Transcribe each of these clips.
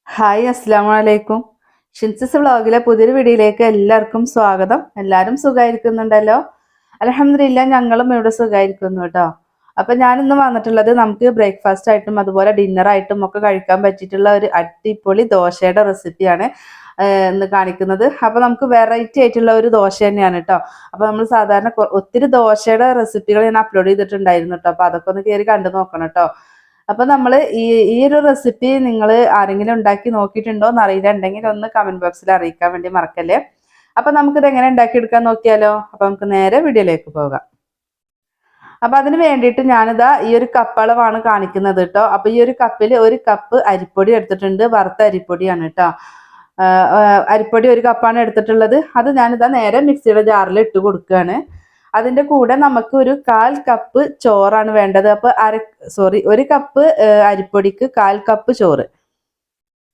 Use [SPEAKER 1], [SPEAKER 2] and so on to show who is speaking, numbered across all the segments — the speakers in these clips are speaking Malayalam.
[SPEAKER 1] ഹായ് അസ്സാം വലൈക്കും. ഷിൻസിസ് വ്ളോഗിലെ പുതിയൊരു വീഡിയോയിലേക്ക് എല്ലാവർക്കും സ്വാഗതം. എല്ലാവരും സുഖമായിരിക്കുന്നുണ്ടല്ലോ? അൽഹംദുലില്ലാ, ഞങ്ങളും ഇവിടെ സുഖമായിരിക്കുന്നു കേട്ടോ. അപ്പം ഞാനിന്ന് വന്നിട്ടുള്ളത് നമുക്ക് ബ്രേക്ക്ഫാസ്റ്റ് ആയിട്ടും അതുപോലെ ഡിന്നറായിട്ടും ഒക്കെ കഴിക്കാൻ പറ്റിയിട്ടുള്ള ഒരു അടിപൊളി ദോശയുടെ റെസിപ്പിയാണ് ഇന്ന് കാണിക്കുന്നത്. അപ്പം നമുക്ക് വെറൈറ്റി ആയിട്ടുള്ള ഒരു ദോശ തന്നെയാണ് കേട്ടോ. അപ്പം നമ്മൾ സാധാരണ ഒത്തിരി ദോശയുടെ റെസിപ്പികൾ ഞാൻ അപ്ലോഡ് ചെയ്തിട്ടുണ്ടായിരുന്നു കേട്ടോ. അപ്പം അതൊക്കെ ഒന്ന് കയറി കണ്ടു നോക്കണം കേട്ടോ. അപ്പൊ നമ്മൾ ഈ ഒരു റെസിപ്പി നിങ്ങൾ ആരെങ്കിലും ഉണ്ടാക്കി നോക്കിയിട്ടുണ്ടോ എന്ന് അറിയില്ല, ഒന്ന് കമന്റ് ബോക്സിൽ അറിയിക്കാൻ വേണ്ടി മറക്കല്ലേ. അപ്പൊ നമുക്കിത് എങ്ങനെ ഉണ്ടാക്കിയെടുക്കാൻ നോക്കിയാലോ. അപ്പൊ നമുക്ക് നേരെ വീഡിയോയിലേക്ക് പോകാം. അപ്പൊ അതിന് വേണ്ടിയിട്ട് ഞാനിതാ ഈ ഒരു കപ്പ് അളവാണ് കാണിക്കുന്നത് കേട്ടോ. അപ്പൊ ഈ ഒരു കപ്പിൽ ഒരു കപ്പ് അരിപ്പൊടി എടുത്തിട്ടുണ്ട്. വറുത്ത അരിപ്പൊടിയാണ് കേട്ടോ. അരിപ്പൊടി ഒരു കപ്പാണ് എടുത്തിട്ടുള്ളത്. അത് ഞാനിതാ നേരെ മിക്സിയുടെ ജാറിൽ ഇട്ട് കൊടുക്കുകയാണ്. അതിന്റെ കൂടെ നമുക്ക് ഒരു 1/4 കപ്പ് ചോറാണ് വേണ്ടത്. അപ്പൊ ഒരു കപ്പ് അരിപ്പൊടിക്ക് 1/4 കപ്പ് ചോറ്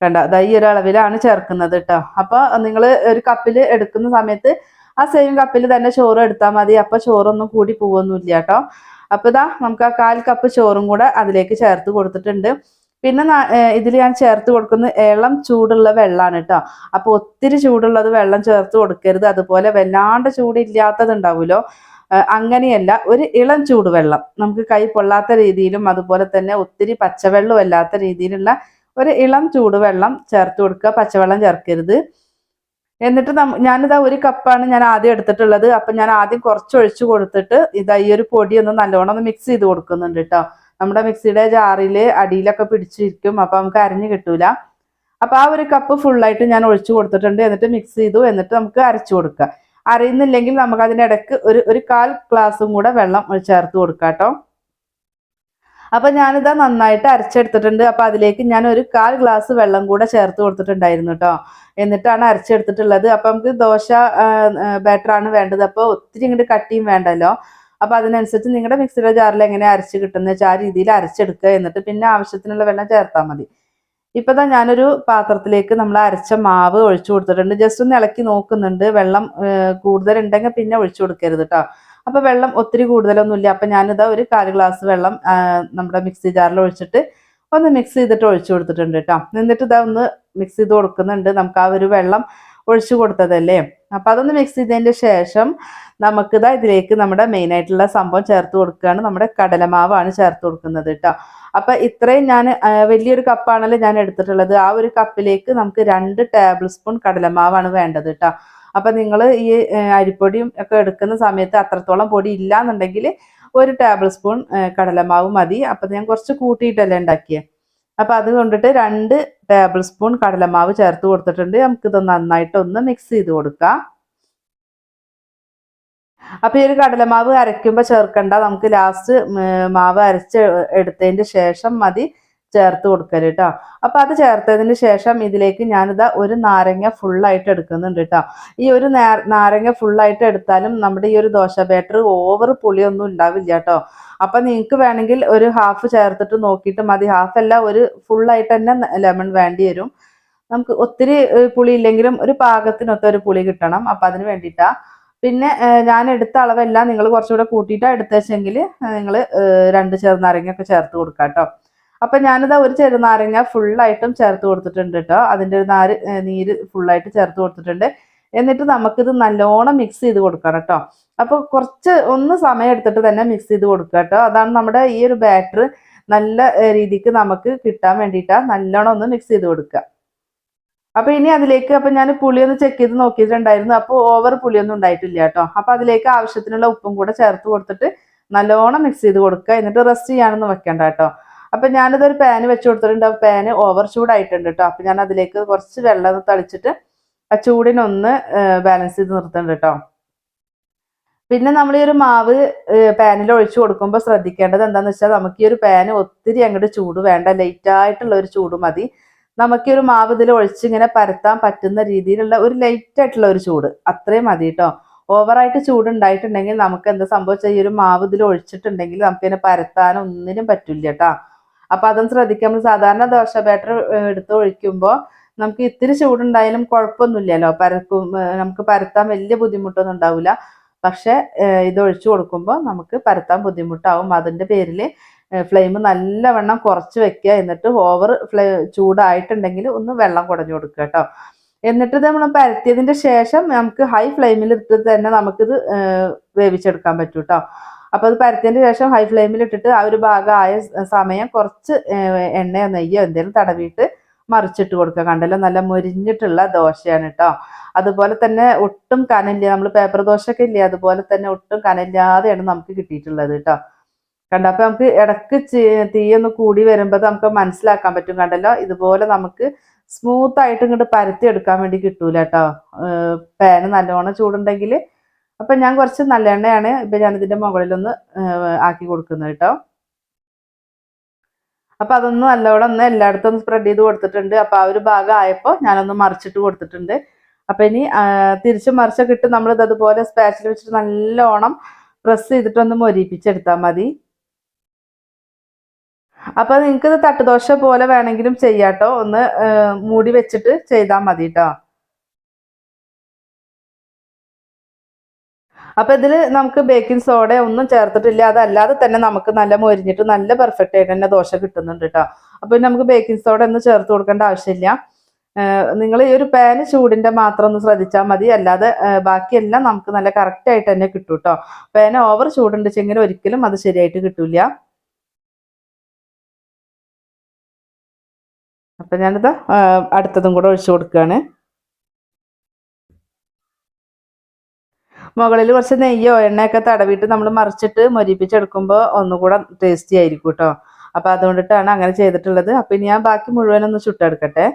[SPEAKER 1] വേണ്ട. അതാ ഈ ഒരു അളവിലാണ് ചേർക്കുന്നത് കേട്ടോ. അപ്പൊ നിങ്ങൾ ഒരു കപ്പിൽ എടുക്കുന്ന സമയത്ത് ആ സെയിം കപ്പിൽ തന്നെ ചോറ് എടുത്താൽ മതി. അപ്പൊ ചോറൊന്നും കൂടി പോവൊന്നുമില്ല കേട്ടോ. അപ്പൊ ഇതാ നമുക്ക് ആ 1/4 കപ്പ് ചോറും കൂടെ അതിലേക്ക് ചേർത്ത് കൊടുത്തിട്ടുണ്ട്. പിന്നെ ഇതിൽ ഞാൻ ചേർത്ത് കൊടുക്കുന്നത് ഇളം ചൂടുള്ള വെള്ളമാണ് കേട്ടോ. അപ്പൊ ഒത്തിരി ചൂടുള്ളത് വെള്ളം ചേർത്ത് കൊടുക്കരുത്. അതുപോലെ വല്ലാണ്ട് ചൂടില്ലാത്തത് ഉണ്ടാവുമല്ലോ, അങ്ങനെയല്ല, ഒരു ഇളം ചൂടുവെള്ളം, നമുക്ക് കൈ പൊള്ളാത്ത രീതിയിലും അതുപോലെ തന്നെ ഒത്തിരി പച്ചവെള്ളം അല്ലാത്ത രീതിയിലുള്ള ഒരു ഇളം ചൂടുവെള്ളം ചേർത്ത് കൊടുക്കുക. പച്ചവെള്ളം ചേർക്കരുത്. എന്നിട്ട് ഞാനിതാ ഒരു കപ്പാണ് ഞാൻ ആദ്യം എടുത്തിട്ടുള്ളത്. അപ്പൊ ഞാൻ ആദ്യം കുറച്ച് ഒഴിച്ചു കൊടുത്തിട്ട് ഇതാ ഈ ഒരു പൊടി ഒന്ന് നല്ലോണം ഒന്ന് മിക്സ് ചെയ്ത് കൊടുക്കുന്നുണ്ട് കേട്ടോ. നമ്മുടെ മിക്സിയുടെ ജാറില് അടിയിലൊക്കെ പിടിച്ചിരിക്കും, അപ്പൊ നമുക്ക് അരിഞ്ഞു കിട്ടൂല. അപ്പൊ ആ ഒരു കപ്പ് ഫുള്ളായിട്ട് ഞാൻ ഒഴിച്ചു കൊടുത്തിട്ടുണ്ട്. എന്നിട്ട് മിക്സ് ചെയ്തു. എന്നിട്ട് നമുക്ക് അരച്ചു കൊടുക്കാം. അറിയുന്നില്ലെങ്കിൽ നമുക്ക് അതിനിടയ്ക്ക് ഒരു 1/4 ഗ്ലാസും കൂടെ വെള്ളം ചേർത്ത് കൊടുക്കാം കേട്ടോ. അപ്പൊ ഞാനിതാ നന്നായിട്ട് അരച്ചെടുത്തിട്ടുണ്ട്. അപ്പൊ അതിലേക്ക് ഞാൻ ഒരു 1/4 ഗ്ലാസ് വെള്ളം കൂടെ ചേർത്ത് കൊടുത്തിട്ടുണ്ടായിരുന്നു കേട്ടോ. എന്നിട്ടാണ് അരച്ചെടുത്തിട്ടുള്ളത്. അപ്പൊ നമുക്ക് ദോശ ബാറ്ററാണ് വേണ്ടത്. അപ്പൊ ഒത്തിരി ഇങ്ങോട്ട് കട്ടിയും വേണ്ടല്ലോ. അപ്പൊ അതിനനുസരിച്ച് നിങ്ങളുടെ മിക്സിയുടെ ജാറിൽ എങ്ങനെ അരച്ച് കിട്ടുന്ന വെച്ചാൽ ആ രീതിയിൽ അരച്ചെടുക്കുക. എന്നിട്ട് പിന്നെ ആവശ്യത്തിനുള്ള വെള്ളം ചേർത്താൽ മതി. ഇപ്പതാ ഞാനൊരു പാത്രത്തിലേക്ക് നമ്മൾ അരച്ച മാവ് ഒഴിച്ചു കൊടുത്തിട്ടുണ്ട്. ജസ്റ്റ് ഒന്ന് ഇളക്കി നോക്കുന്നുണ്ട്. വെള്ളം കൂടുതലുണ്ടെങ്കിൽ പിന്നെ ഒഴിച്ചു കൊടുക്കരുത് കേട്ടോ. അപ്പൊ വെള്ളം ഒത്തിരി കൂടുതലൊന്നുമില്ല. അപ്പൊ ഞാനിതാ ഒരു 1/4 ഗ്ലാസ് വെള്ളം നമ്മുടെ മിക്സി ജാറിൽ ഒഴിച്ചിട്ട് ഒന്ന് മിക്സ് ചെയ്തിട്ട് ഒഴിച്ചു കൊടുത്തിട്ടുണ്ട് കേട്ടോ. എന്നിട്ട് ഇതാ ഒന്ന് മിക്സ് ചെയ്ത് കൊടുക്കുന്നുണ്ട്. നമുക്ക് ആ ഒരു വെള്ളം ഒഴിച്ചു കൊടുത്തതല്ലേ. അപ്പൊ അതൊന്ന് മിക്സ് ചെയ്തതിന്റെ ശേഷം നമുക്കിതാ ഇതിലേക്ക് നമ്മുടെ മെയിൻ ആയിട്ടുള്ള സംഭവം ചേർത്ത് കൊടുക്കുകയാണ്. നമ്മുടെ കടലമാവാണ് ചേർത്ത് കൊടുക്കുന്നത് കേട്ടോ. അപ്പൊ ഇത്രയും ഞാൻ വലിയൊരു കപ്പാണല്ലോ ഞാൻ എടുത്തിട്ടുള്ളത്. ആ ഒരു കപ്പിലേക്ക് നമുക്ക് 2 ടേബിൾ സ്പൂൺ കടലമാവാണ് വേണ്ടത് കേട്ടോ. അപ്പൊ നിങ്ങൾ ഈ അരിപ്പൊടിയും ഒക്കെ എടുക്കുന്ന സമയത്ത് അത്രത്തോളം പൊടി ഇല്ലാന്നുണ്ടെങ്കിൽ 1 ടേബിൾ സ്പൂൺ കടലമാവ് മതി. അപ്പൊ ഞാൻ കുറച്ച് കൂട്ടിയിട്ടല്ലേ ഉണ്ടാക്കിയത്. അപ്പൊ അത് കൊണ്ടിട്ട് 2 ടേബിൾ സ്പൂൺ കടലമാവ് ചേർത്ത് കൊടുത്തിട്ടുണ്ട്. നമുക്കിത് നന്നായിട്ട് ഒന്ന് മിക്സ് ചെയ്ത് കൊടുക്കാം. അപ്പൊ ഈ ഒരു കടലമാവ് അരയ്ക്കുമ്പോൾ ചേർക്കണ്ട. നമുക്ക് ലാസ്റ്റ് മാവ് അരച്ച് എടുത്തതിന് ശേഷം മതി ചേർത്ത് കൊടുക്കല് കേട്ടോ. അപ്പൊ അത് ചേർത്തതിന് ശേഷം ഇതിലേക്ക് ഞാനിതാ ഒരു നാരങ്ങ ഫുള്ളായിട്ട് എടുക്കുന്നുണ്ട് കേട്ടോ. ഈ ഒരു നാരങ്ങ ഫുള്ളായിട്ട് എടുത്താലും നമ്മുടെ ഈ ഒരു ദോശ ബാറ്റർ ഓവർ പുളിയൊന്നും ഉണ്ടാവില്ല കേട്ടോ. അപ്പൊ നിങ്ങൾക്ക് വേണമെങ്കിൽ ഒരു ഹാഫ് ചേർത്തിട്ട് നോക്കിയിട്ട് മതി. ഹാഫ് അല്ല, ഒരു ഫുള്ളായിട്ട് തന്നെ ലെമൺ വേണ്ടി വരും. നമുക്ക് ഒത്തിരി പുളി ഇല്ലെങ്കിലും ഒരു പാകത്തിനൊത്ത ഒരു പുളി കിട്ടണം. അപ്പൊ അതിന് വേണ്ടിയിട്ടാ. പിന്നെ ഞാൻ എടുത്ത അളവെല്ലാം നിങ്ങൾ കുറച്ചുകൂടെ കൂട്ടിയിട്ടാണ് എടുത്തുവെച്ചെങ്കിൽ നിങ്ങൾ 2 ചെറുനാരങ്ങയൊക്കെ ചേർത്ത് കൊടുക്കാം കേട്ടോ. അപ്പൊ ഞാനിതാ ഒരു ചെറുനാരങ്ങ ഫുള്ളായിട്ടും ചേർത്ത് കൊടുത്തിട്ടുണ്ട് കേട്ടോ. അതിൻ്റെ ഒരു നീര് ഫുള്ളായിട്ട് ചേർത്ത് കൊടുത്തിട്ടുണ്ട്. എന്നിട്ട് നമുക്കിത് നല്ലോണം മിക്സ് ചെയ്ത് കൊടുക്കണം കേട്ടോ. അപ്പോൾ കുറച്ച് ഒന്ന് സമയം എടുത്തിട്ട് തന്നെ മിക്സ് ചെയ്ത് കൊടുക്കുക കേട്ടോ. അതാണ് നമ്മുടെ ഈ ഒരു ബാറ്റർ നല്ല രീതിക്ക് നമുക്ക് കിട്ടാൻ വേണ്ടിയിട്ടാണ് നല്ലോണം ഒന്ന് മിക്സ് ചെയ്ത് കൊടുക്കുക. അപ്പൊ ഇനി അതിലേക്ക് ഞാൻ പുളിയൊന്ന് ചെക്ക് ചെയ്ത് നോക്കിയിട്ടുണ്ടായിരുന്നു. അപ്പോൾ ഓവർ പുളിയൊന്നും ഉണ്ടായിട്ടില്ല കേട്ടോ. അപ്പൊ അതിലേക്ക് ആവശ്യത്തിനുള്ള ഉപ്പും കൂടെ ചേർത്ത് കൊടുത്തിട്ട് നല്ലോണം മിക്സ് ചെയ്ത് കൊടുക്കുക. എന്നിട്ട് റെസ്റ്റ് ചെയ്യാനൊന്നും വെക്കണ്ട കേട്ടോ. അപ്പൊ ഞാനിതൊരു പാന് വെച്ച് കൊടുത്തിട്ടുണ്ട്. ആ പാന് ഓവർ ചൂടായിട്ടുണ്ട് കേട്ടോ. അപ്പൊ ഞാൻ അതിലേക്ക് കുറച്ച് വെള്ളം തളിച്ചിട്ട് ആ ചൂടിനൊന്ന് ബാലൻസ് ചെയ്ത് നിർത്തുന്നുണ്ട് കേട്ടോ. പിന്നെ നമ്മൾ ഈ ഒരു മാവ് പാനിൽ ഒഴിച്ചു കൊടുക്കുമ്പോൾ ശ്രദ്ധിക്കേണ്ടത് എന്താണെന്ന് വെച്ചാൽ നമുക്ക് ഈ ഒരു പാന് ഒത്തിരി അങ്ങോട്ട് ചൂട് വേണ്ട, ലൈറ്റ് ആയിട്ടുള്ള ഒരു ചൂട് മതി. നമുക്ക് ഈ ഒരു മാവ് ഇതിൽ ഒഴിച്ചിങ്ങനെ പരത്താൻ പറ്റുന്ന രീതിയിലുള്ള ഒരു ലൈറ്റ് ആയിട്ടുള്ള ഒരു ചൂട് അത്രയും മതി കേട്ടോ. ഓവറായിട്ട് ചൂട് ഉണ്ടായിട്ടുണ്ടെങ്കിൽ നമുക്ക് എന്താ സംഭവിച്ചാൽ ഈ ഒരു മാവ് ഇതിൽ ഒഴിച്ചിട്ടുണ്ടെങ്കിൽ നമുക്കിതിനെ പരത്താൻ ഒന്നിനും പറ്റില്ല കേട്ടോ. അപ്പൊ അതും ശ്രദ്ധിക്കാം. നമ്മൾ സാധാരണ ദോശ ബാറ്റർ എടുത്ത് ഒഴിക്കുമ്പോൾ നമുക്ക് ഇത്തിരി ചൂടുണ്ടായാലും കുഴപ്പമൊന്നുമില്ലല്ലോ. നമുക്ക് പരത്താൻ വലിയ ബുദ്ധിമുട്ടൊന്നും ഉണ്ടാവില്ല. പക്ഷെ ഇത് ഒഴിച്ചു കൊടുക്കുമ്പോൾ നമുക്ക് പരത്താൻ ബുദ്ധിമുട്ടാവും. അതിൻ്റെ പേരിൽ ഫ്ലെയിം നല്ലവണ്ണം കുറച്ച് വെക്കുക. എന്നിട്ട് ഓവർ ചൂടായിട്ടുണ്ടെങ്കിൽ ഒന്ന് വെള്ളം കുടഞ്ഞു കൊടുക്കുക കേട്ടോ. എന്നിട്ട് നമ്മൾ പരത്തിയതിൻ്റെ ശേഷം നമുക്ക് ഹൈ ഫ്ലെയിമിൽ ഇട്ടിട്ട് തന്നെ നമുക്കിത് വേവിച്ചെടുക്കാൻ പറ്റും കേട്ടോ. അപ്പോൾ അത് പരത്തിയതിന് ശേഷം ഹൈ ഫ്ലെയിമിൽ ഇട്ടിട്ട് ആ ഒരു ഭാഗമായ സമയം കുറച്ച് എണ്ണയോ നെയ്യോ എന്തെങ്കിലും തടവിയിട്ട് മറിച്ചിട്ട് കൊടുക്കുക. കണ്ടല്ലോ, നല്ല മൊരിഞ്ഞിട്ടുള്ള ദോശയാണ് കേട്ടോ. അതുപോലെ തന്നെ ഒട്ടും കനലില്ല, നമ്മൾ പേപ്പർ ദോശയൊക്കെ ഇല്ലേ അതുപോലെ തന്നെ ഒട്ടും കനലില്ലാതെയാണ് നമുക്ക് കിട്ടിയിട്ടുള്ളത് കേട്ടോ. കണ്ടോ, അപ്പോൾ നമുക്ക് ഇടക്ക് തീയൊന്ന് കൂടി വരുമ്പോൾ നമുക്ക് മനസ്സിലാക്കാൻ പറ്റും. കണ്ടല്ലോ, ഇതുപോലെ നമുക്ക് സ്മൂത്ത് ആയിട്ട് ഇങ്ങോട്ട് പരത്തി എടുക്കാൻ വേണ്ടി കിട്ടൂല കേട്ടോ, പാന് നല്ലോണം ചൂടുണ്ടെങ്കിൽ. അപ്പം ഞാൻ കുറച്ച് നല്ലെണ്ണയാണ് ഇപ്പം ഞാനിതിൻ്റെ മുകളിലൊന്ന് ആക്കി കൊടുക്കുന്നത് കേട്ടോ. അപ്പം അതൊന്ന് നല്ലോണം ഒന്ന് എല്ലായിടത്തും ഒന്ന് സ്പ്രെഡ് ചെയ്ത് കൊടുത്തിട്ടുണ്ട്. അപ്പം ആ ഒരു ഭാഗം ആയപ്പോൾ ഞാനൊന്ന് മറിച്ചിട്ട് കൊടുത്തിട്ടുണ്ട്. അപ്പം ഇനി തിരിച്ച് മറിച്ചൊക്കെ ഇട്ട് നമ്മളിത് അതുപോലെ സ്പാച്ചിൽ വെച്ചിട്ട് നല്ലോണം പ്രസ് ചെയ്തിട്ടൊന്ന് മൊരിപ്പിച്ചെടുത്താൽ മതി. അപ്പോൾ നിങ്ങൾക്കിത് തട്ടുദോശ പോലെ വേണമെങ്കിലും ചെയ്യാട്ടോ, ഒന്ന് മൂടി വെച്ചിട്ട് ചെയ്താൽ മതി കേട്ടോ. അപ്പോൾ ഇതിൽ നമുക്ക് ബേക്കിംഗ് സോഡ ഒന്നും ചേർത്തിട്ടില്ല, അതല്ലാതെ തന്നെ നമുക്ക് നല്ല മൊരിഞ്ഞിട്ട് നല്ല പെർഫെക്റ്റ് ആയിട്ട് തന്നെ ദോശ കിട്ടുന്നുണ്ട് കേട്ടോ. അപ്പോൾ നമുക്ക് ബേക്കിംഗ് സോഡ ഒന്നും ചേർത്ത് കൊടുക്കേണ്ട ആവശ്യമില്ല. നിങ്ങൾ ഈ ഒരു പാന് ചൂടിൻ്റെ മാത്രം ഒന്ന് ശ്രദ്ധിച്ചാൽ മതി, അല്ലാതെ ബാക്കിയെല്ലാം നമുക്ക് നല്ല കറക്റ്റായിട്ട് തന്നെ കിട്ടും കേട്ടോ. പാന് ഓവർ ചൂടുണ്ടെച്ചെങ്കിൽ ഒരിക്കലും അത് ശരിയായിട്ട് കിട്ടില്ല. അപ്പം ഞാനിത് അടുത്തതും കൂടെ ഒഴിച്ചു കൊടുക്കുകയാണ്. മുകളിൽ കുറച്ച് നെയ്യോ എണ്ണയൊക്കെ തടവിയിട്ട് നമ്മൾ മറിച്ചിട്ട് മൊരിപ്പിച്ചെടുക്കുമ്പോൾ ഒന്നുകൂടെ ടേസ്റ്റി ആയിരിക്കും കേട്ടോ. അപ്പം അതുകൊണ്ടിട്ടാണ് അങ്ങനെ ചെയ്തിട്ടുള്ളത്. അപ്പം ഇനി ഞാൻ ബാക്കി മുഴുവനൊന്ന് ചുട്ടെടുക്കട്ടെ.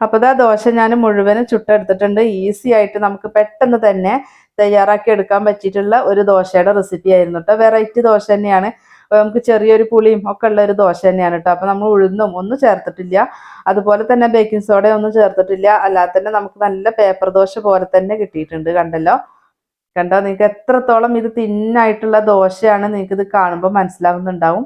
[SPEAKER 1] അപ്പോൾ ഇതാ ദോശ ഞാൻ മുഴുവനും ചുട്ടെടുത്തിട്ടുണ്ട്. ഈസി ആയിട്ട് നമുക്ക് പെട്ടെന്ന് തന്നെ തയ്യാറാക്കി എടുക്കാൻ പറ്റിയിട്ടുള്ള ഒരു ദോശയുടെ റെസിപ്പി ആയിരുന്നു കേട്ടോ. വെറൈറ്റി ദോശ തന്നെയാണ്, നമുക്ക് ചെറിയൊരു പുളിയും ഒക്കെ ഉള്ള ഒരു ദോശ തന്നെയാണ് കേട്ടോ. അപ്പോൾ നമ്മൾ ഉഴുന്നും ഒന്നും ചേർത്തിട്ടില്ല, അതുപോലെ തന്നെ ബേക്കിംഗ് സോഡ ഒന്നും ചേർത്തിട്ടില്ല. അല്ലാതെ തന്നെ നമുക്ക് നല്ല പേപ്പർ ദോശ പോലെ തന്നെ കിട്ടിയിട്ടുണ്ട്. കണ്ടല്ലോ, കണ്ടോ, നിങ്ങൾക്ക് എത്രത്തോളം ഇത് തിന്നായിട്ടുള്ള ദോശയാണ് നിങ്ങൾക്കിത് കാണുമ്പോൾ മനസ്സിലാവുന്നുണ്ടാവും.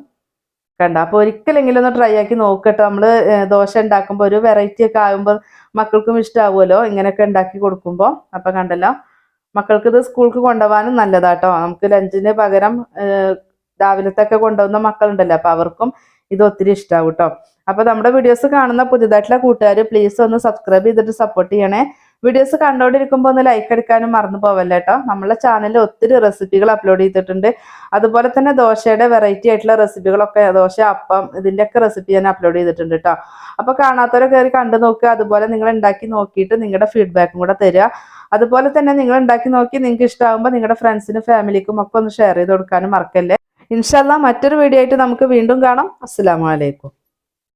[SPEAKER 1] കണ്ടോ, അപ്പോൾ ഒരിക്കലെങ്കിലും ഒന്ന് ട്രൈ ആക്കി നോക്കട്ടോ. നമ്മൾ ദോശ ഉണ്ടാക്കുമ്പോൾ ഒരു വെറൈറ്റി ഒക്കെ ആകുമ്പോൾ മക്കൾക്കും ഇഷ്ടമാവുമല്ലോ ഇങ്ങനെയൊക്കെ ഉണ്ടാക്കി കൊടുക്കുമ്പോൾ. അപ്പം കണ്ടല്ലോ, മക്കൾക്ക് ഇത് സ്കൂൾക്ക് കൊണ്ടുപോകാനും നല്ലതാട്ടോ. നമുക്ക് ലഞ്ചിന് പകരം രാവിലത്തൊക്കെ കൊണ്ടുപോകുന്ന മക്കളുണ്ടല്ലോ, അപ്പോൾ അവർക്കും ഇത് ഒത്തിരി ഇഷ്ടമാവും കേട്ടോ. അപ്പോൾ നമ്മുടെ വീഡിയോസ് കാണുന്ന പുതിയതായിട്ടുള്ള കൂട്ടുകാർ പ്ലീസ് ഒന്ന് സബ്സ്ക്രൈബ് ചെയ്തിട്ട് സപ്പോർട്ട് ചെയ്യണേ. വീഡിയോസ് കണ്ടുകൊണ്ടിരിക്കുമ്പോൾ ഒന്ന് ലൈക്ക് അടിക്കാനും മറന്നു പോവല്ലേ കേട്ടോ. നമ്മളെ ചാനലിൽ ഒത്തിരി റെസിപ്പികൾ അപ്ലോഡ് ചെയ്തിട്ടുണ്ട്. അതുപോലെ തന്നെ ദോശയുടെ വെറൈറ്റി ആയിട്ടുള്ള റെസിപ്പികളൊക്കെ, ദോശ, അപ്പം, ഇതിൻ്റെയൊക്കെ റെസിപ്പി ഞാൻ അപ്ലോഡ് ചെയ്തിട്ടുണ്ട് കേട്ടോ. അപ്പോൾ കാണാത്തവരെ കയറി കണ്ടു നോക്കുക. അതുപോലെ നിങ്ങൾ ഉണ്ടാക്കി നോക്കിയിട്ട് നിങ്ങളുടെ ഫീഡ്ബാക്കും കൂടെ തരിക. അതുപോലെ തന്നെ നിങ്ങൾ ഉണ്ടാക്കി നോക്കി നിങ്ങൾക്ക് ഇഷ്ടമാകുമ്പോൾ നിങ്ങളുടെ ഫ്രണ്ട്സിനും ഫാമിലിക്കും ഒക്കെ ഒന്ന് ഷെയർ ചെയ്ത് കൊടുക്കാനും മറക്കല്ലേ. ഇൻഷാല്ലാ മറ്റൊരു വീഡിയോ ആയിട്ട് നമുക്ക് വീണ്ടും കാണാം. അസ്സലാമു അലൈക്കും.